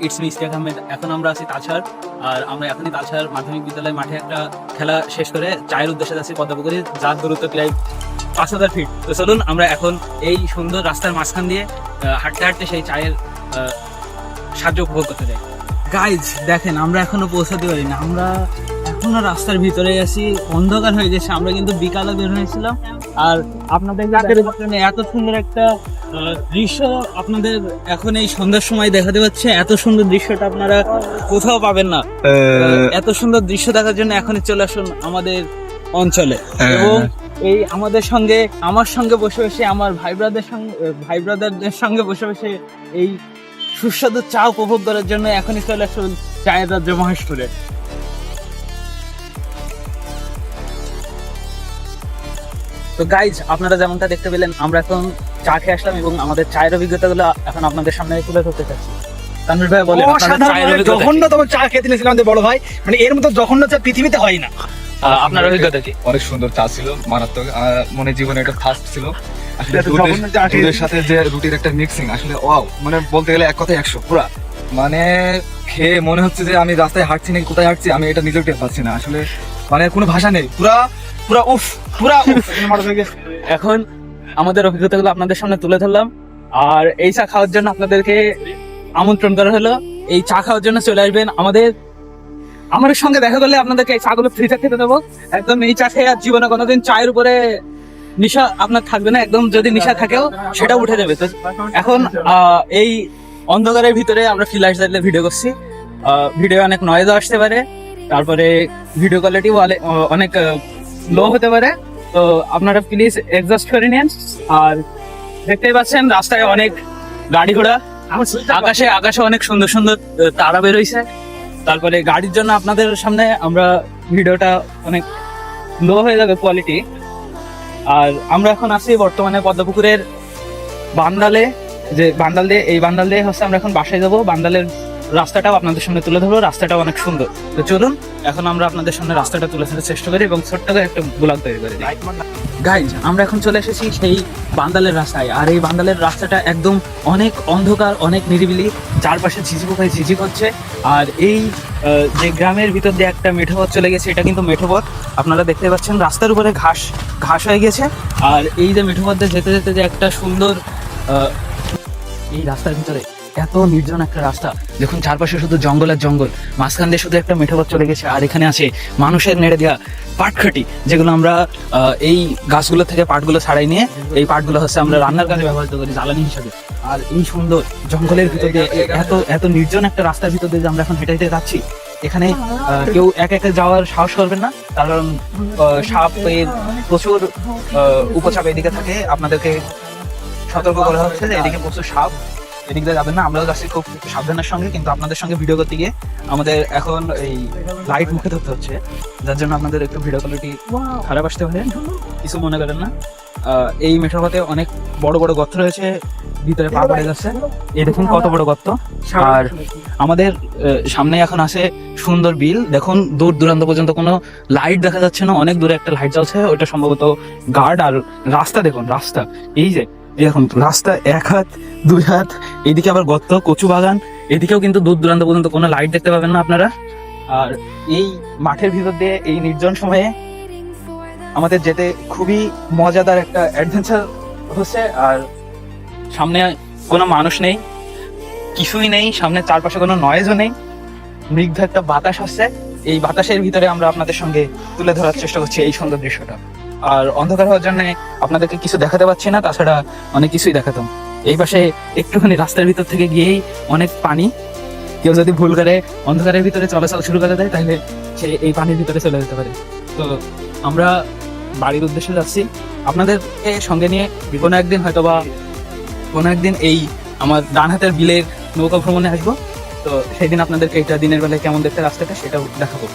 It's me Ishtiaq Ahmed. এখন আমরা আছি তালসার, আর আমরা এখনই তালসার মাধ্যমিক বিদ্যালয় মাঠে একটা খেলা শেষ করে চায়ের উদ্দেশ্যে যাচ্ছি পদ্মপুকুরে, যার দূরত্ব প্রায় 5,000 ফিট। তো চলুন আমরা এখন এই সুন্দর রাস্তার মাঝখান দিয়ে হাঁটতে হাঁটতে সেই চায়ের সাহায্য উপভোগ করতে যাই। গাইজ দেখেন, আমরা এখনো পৌঁছাতে পারি না, আমরা এখনো রাস্তার ভিতরে আছি, অন্ধকার হয়ে গেছে। আমরা কিন্তু বিকালে বের হয়েছিলাম, আর আপনাদের এত সুন্দর একটা দৃশ্য আপনাদের এখন এই সন্ধ্যার সময় দেখাতে পাচ্ছে। এত সুন্দর দৃশ্যটা আপনারা কোথাও পাবেন না। এত সুন্দর দৃশ্য দেখার জন্য এখনই চলে আসুন আমাদের অঞ্চলে। এবং এই আমাদের সঙ্গে, আমার সঙ্গে বসে বসে, আমার ভাই ব্রাদারদের সঙ্গে বসে বসে এই সুস্বাদু চা উপভোগ করার জন্য এখনই চলে আসুন চায়ের রাজ্য মহেশপুরে। তো গাইজ, আপনারা যেমনটা দেখতে পেলেন, আমরা এখন চা খেয়ে আসলাম এবং আমাদের চায়ের অভিজ্ঞতাগুলো এখন আপনাদের সামনে তুলে ধরতে চাচ্ছি। তানভীর ভাই বলেন, জঘন্যতম চা খেতে নিয়েছিলাম আমাদের বড় ভাই, মানে এর মতো জঘন্য চা পৃথিবীতে হয় না। আপনার অভিজ্ঞতা কি? অনেক সুন্দর চা ছিল, মারাত্মক। মনে জীবনে একটা ফার্স্ট ছিল আসলে। দুধের সাথে যে রুটির একটা মিক্সিং, আসলে ওয়াও, মানে বলতে গেলে এক কথায় 100 পুরা। মানে খেয়ে মনে হচ্ছে যে আমি রাস্তায় হাঁটছি নাকি কোথায় হাঁটছি, আমি এটা নিজেও টের পাচ্ছি না আসলে। মানে কোনো ভাষা নেই, পুরা পুরা উফ, পুরা উফ। এখন আমাদের অভিজ্ঞতাগুলো আপনাদের সামনে তুলে ধরলাম, আর এই চা খাওয়ার জন্য আপনাদেরকে আমন্ত্রণ করা হলো। এই চা খাওয়ার জন্য চলে আসবেন আমাদের সঙ্গে দেখা করলে আপনাদেরকে এই চাগুলো ফ্রিতে খেতে দেবো। একদম এই চা খেয়ে আর জীবনে কোনোদিন চায়ের উপরে নেশা আপনার থাকবে না। একদম যদি নেশা থাকেও সেটাও উঠে যাবে। তো এখন এই অন্ধকারের ভিতরে আমরা ফ্ল্যাশ লাইটে ভিডিও করছি। ভিডিও অনেক নয়েজ আসতে পারে, তারপরে ভিডিও কোয়ালিটি অনেক লো হতে পারে। তো আপনারা প্লিজ অ্যাডজাস্ট করে নিন। আর দেখতেই পাচ্ছেন রাস্তায় অনেক গাড়ি ঘোড়া, আকাশে অনেক সুন্দর সুন্দর তারা বেরোইছে। তারপরে গাড়ির জন্য আপনাদের সামনে আমরা ভিডিওটা অনেক লো হয়ে যাবে কোয়ালিটি। আর আমরা এখন আছি বর্তমানে পদ্মপুকুরের বান্দালে, যে বান্দাল দিয়ে, এই বান্দাল দিয়ে হচ্ছে আমরা এখন বাসায় যাবো। বান্দালের রাস্তাটাও আপনাদের সামনে তুলে ধরবো, রাস্তাটাও অনেক সুন্দর। তো চলুন এখন আমরা আপনাদের সামনে রাস্তাটা তুলে ধরার চেষ্টা করি এবং ছোট্ট করে একটা ব্লগ তৈরি করে দিই। গাইজ, আমরা এখন চলে এসেছি সেই বান্দালের রাস্তায়, আর এই বান্দালের রাস্তাটা একদম অনেক অন্ধকার, অনেক নিরিবিলি, চারপাশে ঝিঝিপোকায় ঝিঝিক হচ্ছে। আর এই যে গ্রামের ভিতর দিয়ে একটা মেঠো পথ চলে গেছে, এটা কিন্তু মেঠো পথ। আপনারা দেখতে পাচ্ছেন রাস্তার উপরে ঘাস হয়ে গেছে। আর এই যে মেঠো পথ দিয়ে যেতে যেতে যে একটা সুন্দর এই রাস্তার ভিতরে এত নির্জন একটা রাস্তা, দেখুন চারপাশে শুধু জঙ্গল আর জঙ্গল, মাঝখান দিয়ে শুধু একটা মেঠো পথ চলে গেছে। আর এখানে আছে মানুষের নেড়ে দেওয়া পাটখাটি, যেগুলো আমরা এই গাছগুলো থেকে পাটগুলো ছাড়াই নিয়ে এই পাটগুলো হচ্ছে আমরা রান্নার কাজে ব্যবহৃত করি, জ্বালানি হিসাবে। আর এই সুন্দর জঙ্গলের ভিতর দিয়ে এত নির্জন একটা রাস্তার ভিতর দিয়ে আমরা এখন হেঁটে হেঁটে যাচ্ছি। এখানে কেউ একা যাওয়ার সাহস করবেন না, কারণ সাপের প্রচুর উপচাপ এদিকে থাকে। আপনাদেরকে সতর্ক করা হচ্ছে যে এদিকে প্রচুর সাপ, এদিক দিয়ে যাবেন না। আমরাও যাচ্ছি খুব সাবধানের সঙ্গে, কিন্তু আপনাদের সঙ্গে ভিডিও করতে গিয়ে আমাদের এখন এই লাইট মুখে ধরতে হচ্ছে, যার জন্য আপনাদের একটু ভিডিও কোয়ালিটি খারাপ আসতে পারে, কিছু মনে করেন না। এই মেঠোপথে অনেক বড় বড় গর্ত রয়েছে, ভিতরে পা পড়ে যাচ্ছে। এই দেখুন কত বড় গর্ত। আর আমাদের সামনে এখন আছে সুন্দর বিল। দেখুন দূর দূরান্ত পর্যন্ত কোনো লাইট দেখা যাচ্ছে না, অনেক দূরে একটা লাইট জ্বলছে, ওইটা সম্ভবত গার্ড। আর রাস্তা দেখুন, রাস্তা এই যে এখন রাস্তা 1 হাত 2 হাত, এদিকে আবার গর্ত, কচু বাগান, এদিকেও কিন্তু দূর দূরান্ত পর্যন্ত কোনো লাইট দেখতে পাবেন না আপনারা। আর এই মাঠের ভিতর দিয়ে এই নির্জন সময়ে আমাদের যেতে খুবই মজাদার একটা অ্যাডভেঞ্চার হচ্ছে। আর সামনে কোনো মানুষ নেই, কিছুই নেই, সামনে চারপাশে কোনো নয়েজও নেই, মৃগ্ধ একটা বাতাস আসছে। এই বাতাসের ভিতরে আমরা আপনাদের সঙ্গে তুলে ধরার চেষ্টা করছি এই সুন্দর দৃশ্যটা। আর অন্ধকার হওয়ার জন্য আপনাদেরকে কিছু দেখাতে পাচ্ছি না, তাছাড়া অনেক কিছুই দেখাতাম। এই পাশে একটুখানি রাস্তার ভিতর থেকে গিয়েই অনেক পানি, কেউ যদি ভুল করে অন্ধকারের ভিতরে চলাচল শুরু করে দেয় তাহলে সে এই পানির ভিতরে চলে যেতে পারে। তো আমরা বাড়ির উদ্দেশ্যে যাচ্ছি, আপনাদেরকে সঙ্গে নিয়ে কোনো একদিন এই আমার ডান হাতের বিলের নৌকা ভ্রমণে আসবো। তো সেই দিন আপনাদেরকে এটা দিনের বেলায় কেমন দেখতে রাস্তাটা সেটাও দেখাবো।